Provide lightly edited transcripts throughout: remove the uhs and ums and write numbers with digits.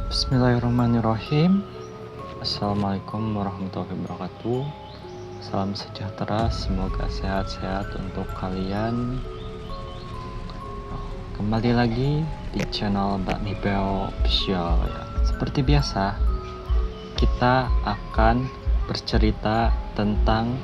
Bismillahirrahmanirrahim. Assalamualaikum warahmatullahi wabarakatuh. Salam sejahtera, semoga sehat-sehat untuk kalian. Kembali lagi di channel Bakmi Beo Official ya. Seperti biasa, kita akan bercerita tentang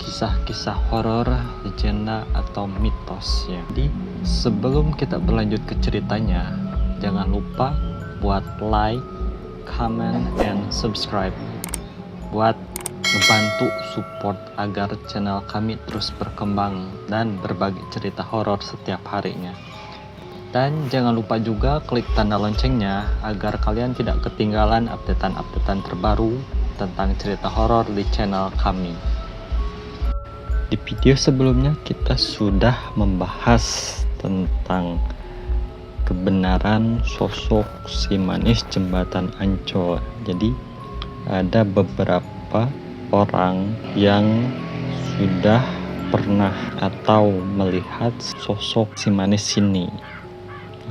kisah-kisah horor, legenda atau mitos ya. Jadi sebelum kita berlanjut ke ceritanya, jangan lupa buat like, comment, and subscribe buat membantu support agar channel kami terus berkembang dan berbagi cerita horor setiap harinya. Dan jangan lupa juga klik tanda loncengnya agar kalian tidak ketinggalan updatean-updatean terbaru tentang cerita horor di channel kami. Di video sebelumnya kita sudah membahas tentang kebenaran sosok si manis jembatan Ancol. Jadi ada beberapa orang yang sudah pernah atau melihat sosok si manis ini,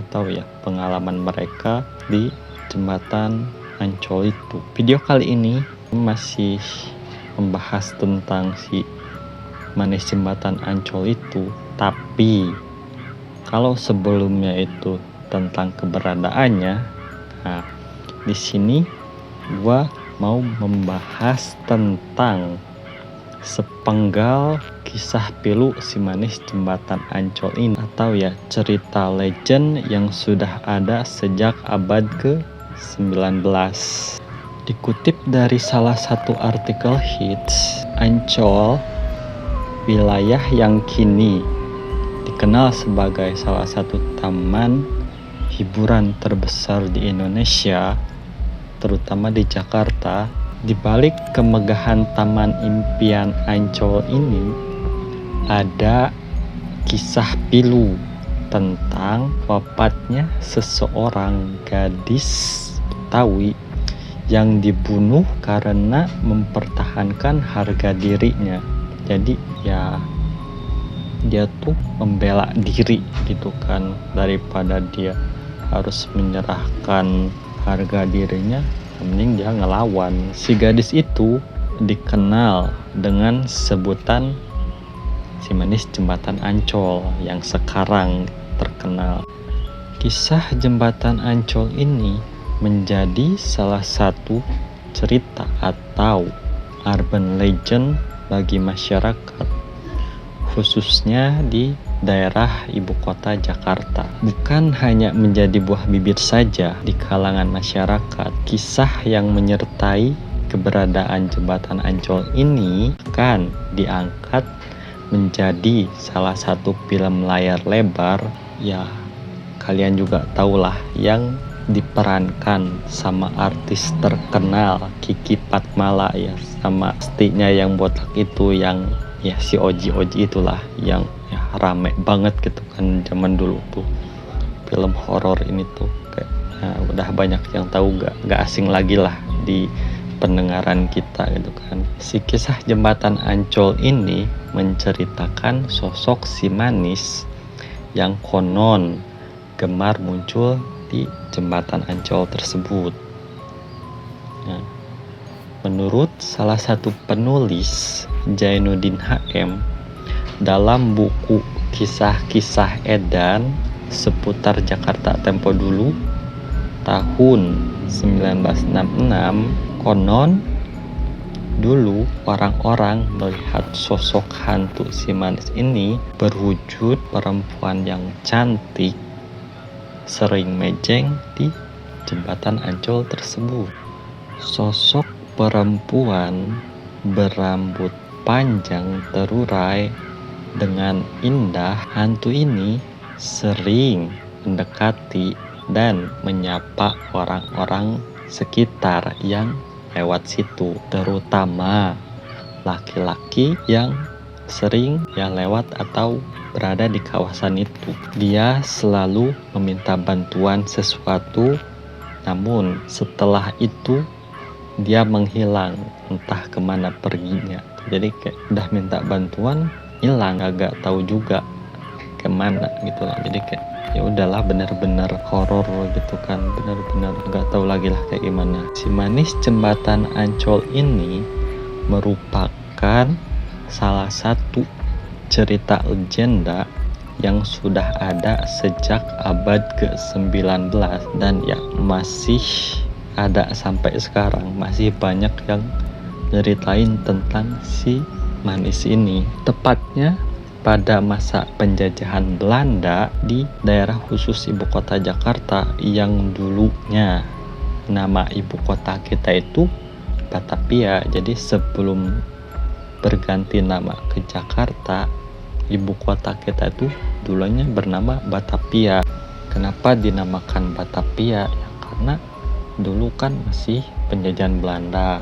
atau ya pengalaman mereka di jembatan Ancol itu. Video kali ini masih membahas tentang si manis jembatan Ancol itu, tapi kalau sebelumnya itu tentang keberadaannya, nah di sini gua mau membahas tentang sepenggal kisah pilu si manis jembatan Ancol ini, atau ya cerita legend yang sudah ada sejak abad ke-19. Dikutip dari salah satu artikel hits, Ancol, wilayah yang kini dikenal sebagai salah satu taman hiburan terbesar di Indonesia, terutama di Jakarta. Di balik kemegahan Taman Impian Ancol ini ada kisah pilu tentang wafatnya seseorang gadis Betawi yang dibunuh karena mempertahankan harga dirinya. Jadi ya dia tuh membela diri gitu kan, daripada dia harus menyerahkan harga dirinya, mending dia ngelawan. Si gadis itu dikenal dengan sebutan si manis jembatan Ancol yang sekarang terkenal. Kisah jembatan Ancol ini menjadi salah satu cerita atau urban legend bagi masyarakat, khususnya di daerah ibu kota Jakarta. Bukan hanya menjadi buah bibir saja di kalangan masyarakat, kisah yang menyertai keberadaan jembatan Ancol ini akan diangkat menjadi salah satu film layar lebar. Ya kalian juga tahulah, yang diperankan sama artis terkenal Kiki Fatmala ya, sama pastinya yang botak itu, yang ya si Oji itulah, yang ya rame banget gitu kan zaman dulu tuh film horor ini tuh. Kayak udah banyak yang tahu, gak asing lagi lah di pendengaran kita gitu kan. Si kisah jembatan Ancol ini menceritakan sosok si manis yang konon gemar muncul di jembatan Ancol tersebut. Nah, menurut salah satu penulis, Jainuddin HM, dalam buku kisah-kisah edan seputar Jakarta tempo dulu tahun 1966, konon dulu orang-orang melihat sosok hantu si manis ini berwujud perempuan yang cantik sering mejeng di jembatan Ancol tersebut. Sosok perempuan berambut panjang terurai dengan indah, hantu ini sering mendekati dan menyapa orang-orang sekitar yang lewat situ, terutama laki-laki yang sering ya lewat atau berada di kawasan itu. Dia selalu meminta bantuan sesuatu, namun setelah itu dia menghilang, entah kemana perginya. Jadi kayak udah minta bantuan, hilang, agak tahu juga kemana gitu lah. Jadi kayak ya udahlah bener-bener horor gitu kan, bener-bener nggak tahu lagi lah kayak gimana. Si Manis Jembatan Ancol ini merupakan salah satu cerita legenda yang sudah ada sejak abad ke-19 dan ya masih ada sampai sekarang. Masih banyak yang nyeritain tentang si Manis ini. Tepatnya pada masa penjajahan Belanda di daerah khusus ibu kota Jakarta yang dulunya nama ibu kota kita itu Batavia. Jadi sebelum berganti nama ke Jakarta, ibu kota kita itu dulunya bernama Batavia. Kenapa dinamakan Batavia? Ya karena dulu kan masih penjajahan Belanda.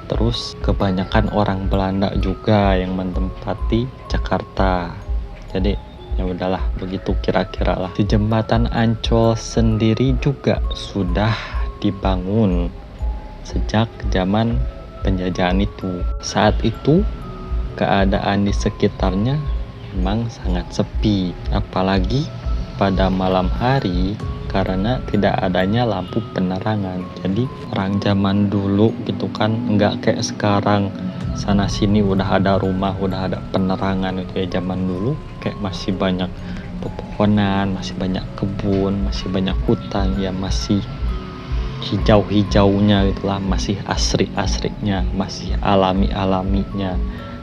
Terus kebanyakan orang Belanda juga yang menempati Jakarta. Jadi ya udahlah begitu kira-kira lah. Di jembatan Ancol sendiri juga sudah dibangun sejak zaman penjajahan itu. Saat itu keadaan di sekitarnya memang sangat sepi, apalagi pada malam hari karena tidak adanya lampu penerangan. Jadi orang zaman dulu gitu kan nggak kayak sekarang sana sini udah ada rumah, udah ada penerangan gitu ya. Zaman dulu kayak masih banyak pepohonan, masih banyak kebun, masih banyak hutan ya, masih hijau-hijaunya gitulah, masih asri-asrinya, masih alami-alaminya.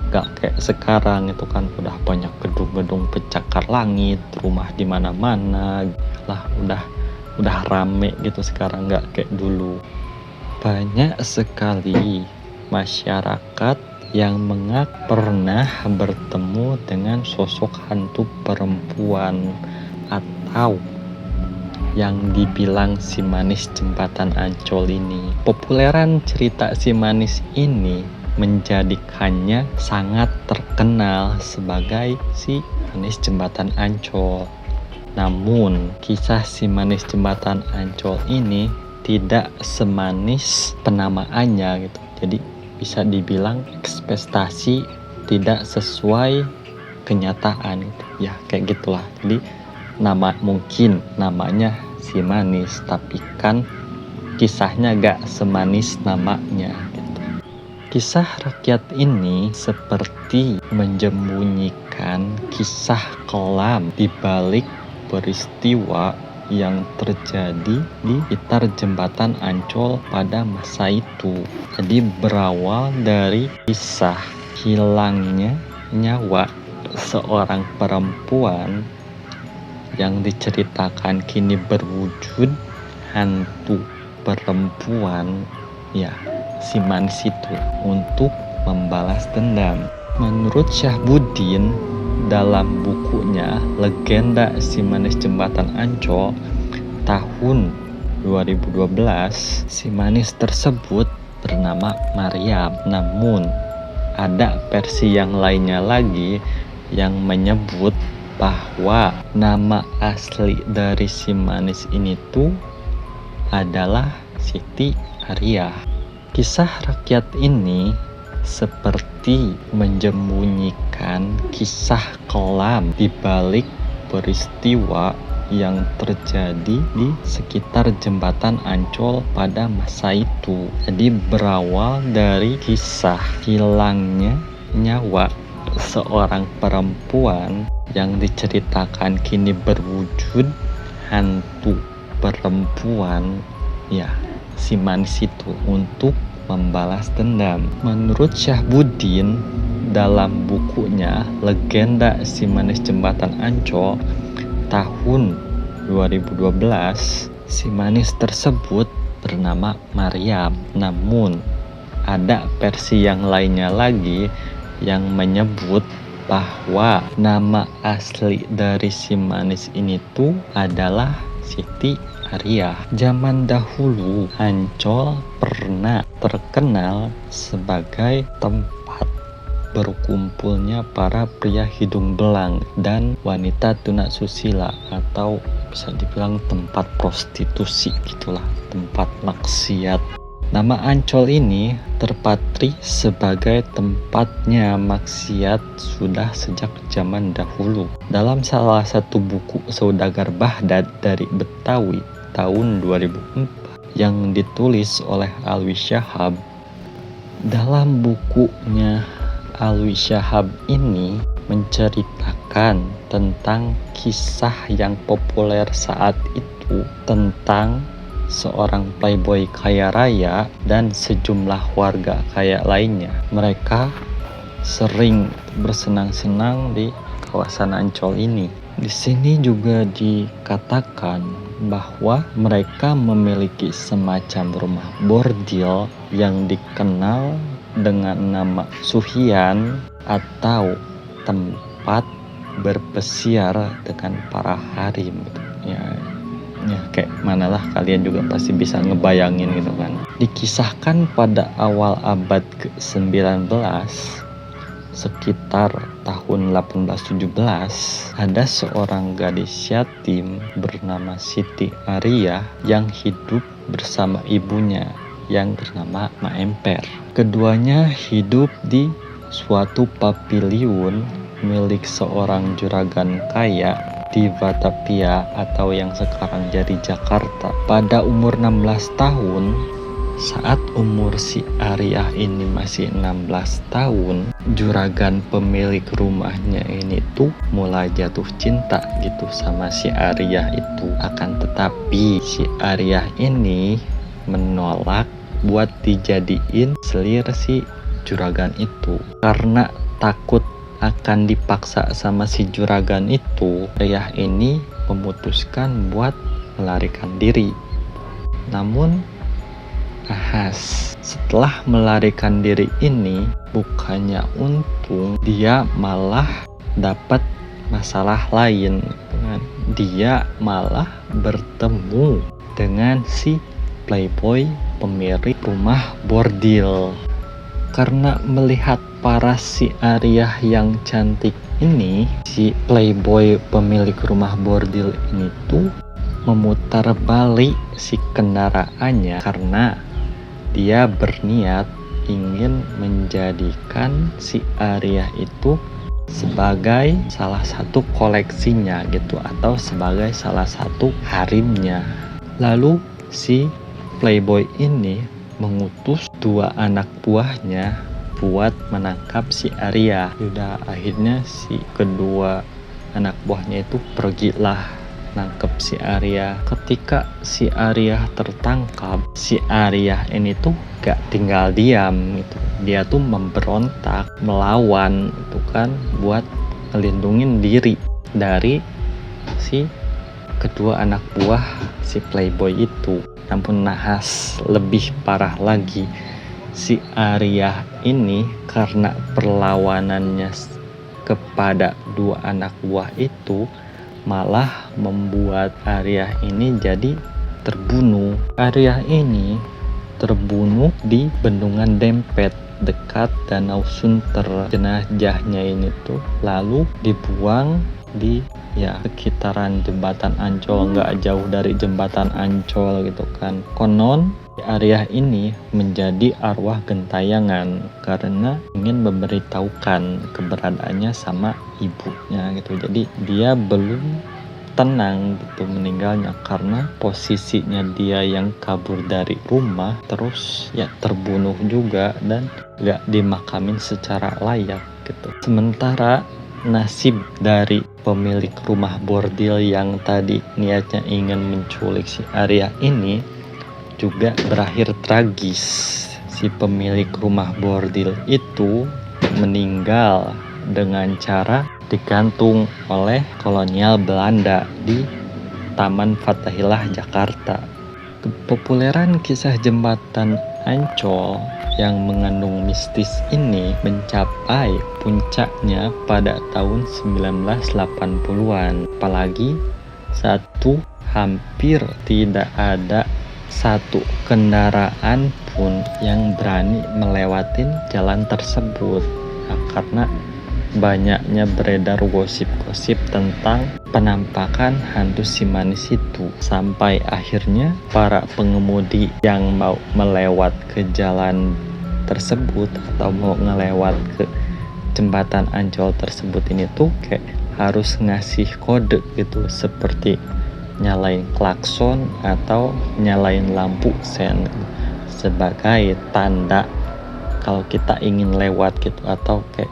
Gak kayak sekarang itu kan udah banyak gedung-gedung pencakar langit, rumah di mana-mana lah, udah rame gitu sekarang, nggak kayak dulu. Banyak sekali masyarakat yang mengaku pernah bertemu dengan sosok hantu perempuan atau yang dibilang si Manis Jembatan Ancol ini. Populeran cerita si Manis ini menjadikannya sangat terkenal sebagai si Manis Jembatan Ancol. Namun kisah si Manis Jembatan Ancol ini tidak semanis penamaannya gitu. Jadi bisa dibilang ekspektasi tidak sesuai kenyataan gitu. Ya kayak gitulah. Jadi mungkin namanya si Manis, tapi kan kisahnya gak semanis namanya. Kisah rakyat ini seperti menyembunyikan kisah kelam di balik peristiwa yang terjadi di sekitar jembatan Ancol pada masa itu. Jadi berawal dari kisah hilangnya nyawa seorang perempuan yang diceritakan kini berwujud hantu perempuan, ya si Manis itu, untuk membalas dendam. Menurut Syahbudin dalam bukunya Legenda Si Manis Jembatan Ancol tahun 2012, si Manis tersebut bernama Mariam. Namun ada versi yang lainnya lagi yang menyebut bahwa nama asli dari si Manis ini tuh adalah Siti Ariyah. Kisah rakyat ini seperti menyembunyikan kisah kelam di balik peristiwa yang terjadi di sekitar jembatan Ancol pada masa itu. Jadi berawal dari kisah hilangnya nyawa seorang perempuan yang diceritakan kini berwujud hantu perempuan, ya si Manis itu, untuk membalas dendam. Menurut Syahbudin dalam bukunya Legenda Si Manis Jembatan Ancol tahun 2012, si Manis tersebut bernama Mariam. Namun ada versi yang lainnya lagi yang menyebut bahwa nama asli dari si Manis ini tuh adalah Siti Ariyah. Zaman dahulu Ancol pernah terkenal sebagai tempat berkumpulnya para pria hidung belang dan wanita tunasusila, atau bisa dibilang tempat prostitusi gitulah, tempat maksiat. Nama Ancol ini terpatri sebagai tempatnya maksiat sudah sejak zaman dahulu. Dalam salah satu buku Saudagar Baghdad dari Betawi tahun 2004 yang ditulis oleh Alwi Shahab, dalam bukunya Alwi Shahab ini menceritakan tentang kisah yang populer saat itu tentang seorang playboy kaya raya dan sejumlah warga kaya lainnya. Mereka sering bersenang-senang di kawasan Ancol ini. Di sini juga dikatakan bahwa mereka memiliki semacam rumah bordil yang dikenal dengan nama Suhian atau tempat berpesiar dengan para harim gitu. Ya kayak manalah kalian juga pasti bisa ngebayangin gitu kan. Dikisahkan pada awal abad ke-19 sekitar tahun 1817 ada seorang gadis yatim bernama Siti Ariyah yang hidup bersama ibunya yang bernama Ma Emper. Keduanya hidup di suatu paviliun milik seorang juragan kaya di Batavia atau yang sekarang jadi Jakarta. Pada umur 16 tahun, saat umur si Ariyah ini masih 16 tahun, juragan pemilik rumahnya ini tuh mulai jatuh cinta gitu sama si Ariyah itu. Akan tetapi si Ariyah ini menolak buat dijadiin selir si juragan itu. Karena takut akan dipaksa sama si juragan itu, Ariyah ini memutuskan buat melarikan diri. Namun setelah melarikan diri ini, bukannya untung, dia malah dapat masalah lain. Dia malah bertemu dengan si playboy pemilik rumah bordil. Karena melihat paras si Ariyah yang cantik ini, si playboy pemilik rumah bordil ini tuh memutar balik si kendaraannya karena dia berniat ingin menjadikan si Ariyah itu sebagai salah satu koleksinya gitu, atau sebagai salah satu harimnya. Lalu si playboy ini mengutus dua anak buahnya buat menangkap si Ariyah. Udah akhirnya si kedua anak buahnya itu pergilah nangkep si Ariyah. Ketika si Ariyah tertangkap, si Ariyah ini tuh gak tinggal diam gitu. Dia tuh memberontak, melawan itu kan, buat ngelindungin diri dari si kedua anak buah si playboy itu. Namun nahas, lebih parah lagi, si Ariyah ini karena perlawanannya kepada dua anak buah itu malah membuat Ariyah ini jadi terbunuh. Ariyah ini terbunuh di Bendungan Dempet dekat Danau Sunter. Jenazahnya ini tuh lalu dibuang di sekitaran jembatan Ancol, nggak jauh dari jembatan Ancol gitu kan. Konon Ariyah ini menjadi arwah gentayangan karena ingin memberitahukan keberadaannya sama ibunya gitu. Jadi dia belum tenang gitu meninggalnya karena posisinya dia yang kabur dari rumah terus terbunuh juga dan nggak dimakamin secara layak gitu. Sementara nasib dari pemilik rumah bordil yang tadi niatnya ingin menculik si Ariyah ini juga berakhir tragis. Si pemilik rumah bordil itu meninggal dengan cara digantung oleh kolonial Belanda di Taman Fathahillah, Jakarta. Kepopuleran kisah jembatan Ancol yang mengandung mistis ini mencapai puncaknya pada tahun 1980-an. Apalagi hampir tidak ada satu kendaraan pun yang berani melewatin jalan tersebut. Karena banyaknya beredar gosip-gosip tentang penampakan hantu si manis itu. Sampai akhirnya para pengemudi yang mau melewat ke jalan tersebut atau mau ngelewat ke jembatan Ancol tersebut ini tuh kayak harus ngasih kode gitu, seperti nyalain klakson atau nyalain lampu sen sebagai tanda kalau kita ingin lewat gitu, atau kayak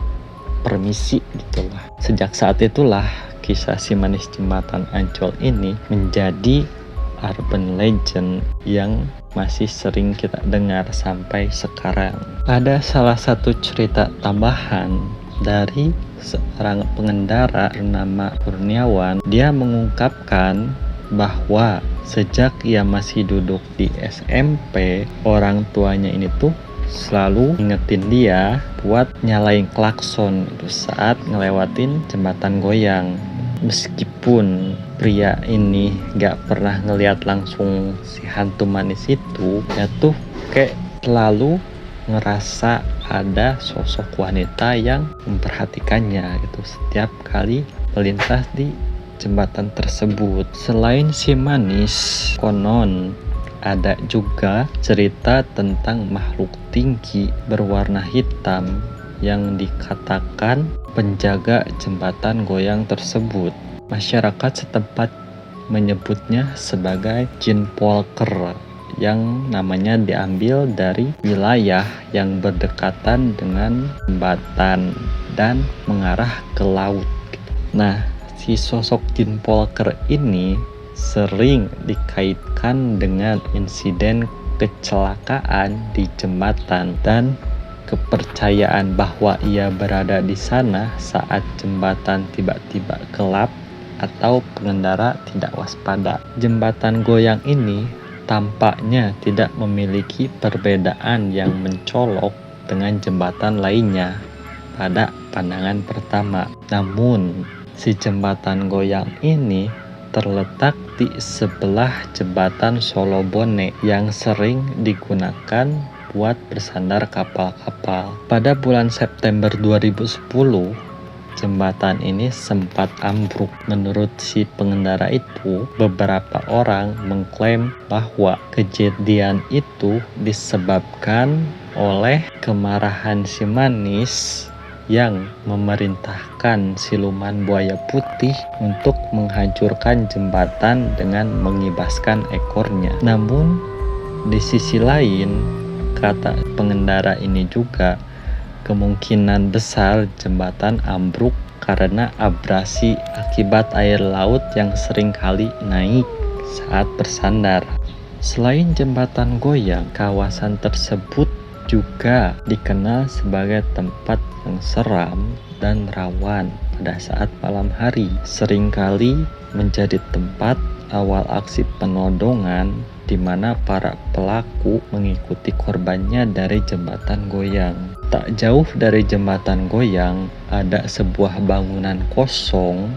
permisi gitulah. Sejak saat itulah kisah si manis jembatan Ancol ini menjadi urban legend yang masih sering kita dengar sampai sekarang. Ada salah satu cerita tambahan dari seorang pengendara bernama Kurniawan. Dia mengungkapkan bahwa sejak ia masih duduk di SMP, orang tuanya ini tuh selalu ingetin dia buat nyalain klakson saat ngelewatin jembatan goyang. Meskipun pria ini gak pernah ngeliat langsung si hantu manis itu, ya tuh kayak selalu ngerasa ada sosok wanita yang memperhatikannya gitu setiap kali melintas di jembatan tersebut. Selain si manis, konon ada juga cerita tentang makhluk tinggi berwarna hitam yang dikatakan penjaga jembatan goyang tersebut. Masyarakat setempat menyebutnya sebagai jin polker, yang namanya diambil dari wilayah yang berdekatan dengan jembatan dan mengarah ke laut. Nah, si sosok jin polker ini sering dikaitkan dengan insiden kecelakaan di jembatan dan kepercayaan bahwa ia berada di sana saat jembatan tiba-tiba gelap atau pengendara tidak waspada. Jembatan goyang ini tampaknya tidak memiliki perbedaan yang mencolok dengan jembatan lainnya pada pandangan pertama. Namun, si jembatan goyang ini terletak di sebelah jembatan Solobone yang sering digunakan buat bersandar kapal-kapal. Pada bulan September 2010, jembatan ini sempat ambruk. Menurut si pengendara itu, beberapa orang mengklaim bahwa kejadian itu disebabkan oleh kemarahan si manis yang memerintahkan siluman buaya putih untuk menghancurkan jembatan dengan mengibaskan ekornya. Namun, di sisi lain, kata pengendara ini juga, kemungkinan besar jembatan ambruk karena abrasi akibat air laut yang sering kali naik saat bersandar. Selain jembatan goyang, kawasan tersebut juga dikenal sebagai tempat yang seram dan rawan pada saat malam hari. Seringkali menjadi tempat awal aksi penodongan di mana para pelaku mengikuti korbannya dari jembatan goyang. Tak jauh dari jembatan goyang ada sebuah bangunan kosong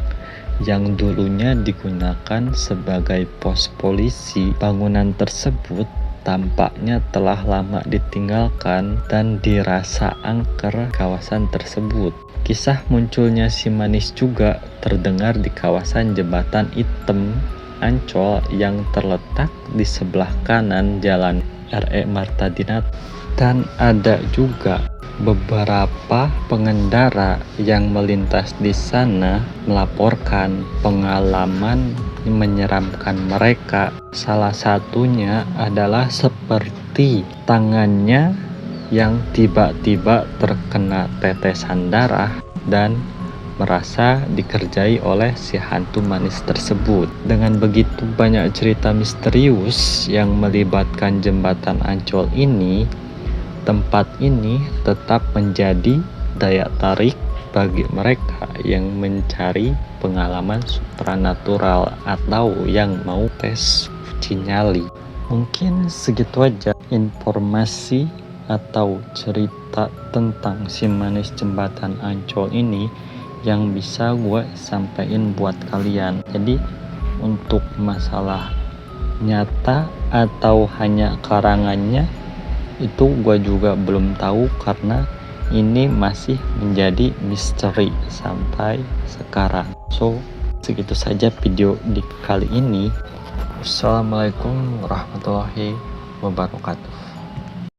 yang dulunya digunakan sebagai pos polisi. Bangunan tersebut tampaknya telah lama ditinggalkan dan dirasa angker kawasan tersebut. Kisah munculnya si manis juga terdengar di kawasan jembatan hitam Ancol yang terletak di sebelah kanan jalan R.E. Marta Dinata. Dan ada juga beberapa pengendara yang melintas di sana melaporkan pengalaman menyeramkan mereka. Salah satunya adalah seperti tangannya yang tiba-tiba terkena tetesan darah dan merasa dikerjai oleh si hantu manis tersebut. Dengan begitu banyak cerita misterius yang melibatkan jembatan Ancol ini, tempat ini tetap menjadi daya tarik bagi mereka yang mencari pengalaman supranatural atau yang mau tes uji nyali. Mungkin segitu aja informasi atau cerita tentang si manis jembatan Ancol ini yang bisa gue sampaikan buat kalian. Jadi untuk masalah nyata atau hanya karangannya itu gue juga belum tahu, karena ini masih menjadi misteri sampai sekarang. So, segitu saja video di kali ini. Assalamualaikum warahmatullahi wabarakatuh.